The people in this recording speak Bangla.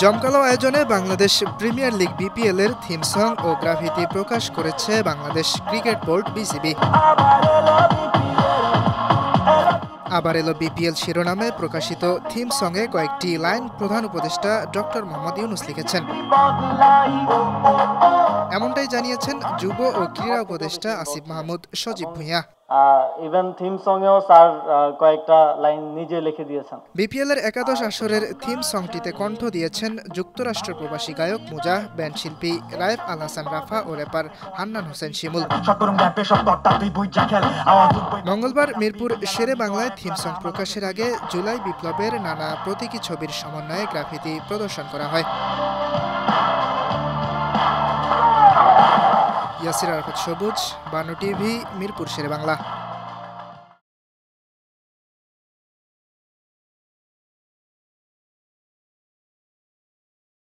জমকালো আয়োজনে বাংলাদেশ প্রিমিয়ার লিগ বিপিএল এর থিম সং ও গ্রাফিতি প্রকাশ করেছে বাংলাদেশ ক্রিকেট বোর্ড বিসিবি। আবার এলো বিপিএল শিরোনামে প্রকাশিত থিম সঙ্গে কয়েকটি লাইন প্রধান উপদেষ্টা ডক্টর মোহাম্মদ ইউনূস লিখেছেন। এমনটাই জানিয়েছেন যুব ও ক্রীড়া উপদেষ্টা আসিফ মাহমুদ সজীব ভুঁইয়া। ইভেন থিম সঙ্গেও স্যার কয়েকটা লাইন নিজে লিখে দিয়েছেন। বিপিএল এর একাদশ আসরের থিম সংটিতে কণ্ঠ দিয়েছেন যুক্তরাষ্ট্র প্রবাসী গায়ক মুজা, ব্যান্ড শিল্পী রায়েফ আল হাসান রাফা ও র্যাপার হান্নান হোসেন শিমুল। মঙ্গলবার মিরপুর শেরে বাংলায় থিম সং প্রকাশের আগে জুলাই বিপ্লবের নানা প্রতীকী ছবির সমন্বয়ে গ্রাফিতি প্রদর্শন করা হয়। ইয়াসির আরাফাত সবুজ, বানু টিভি, মিরপুর শেরে বাংলা।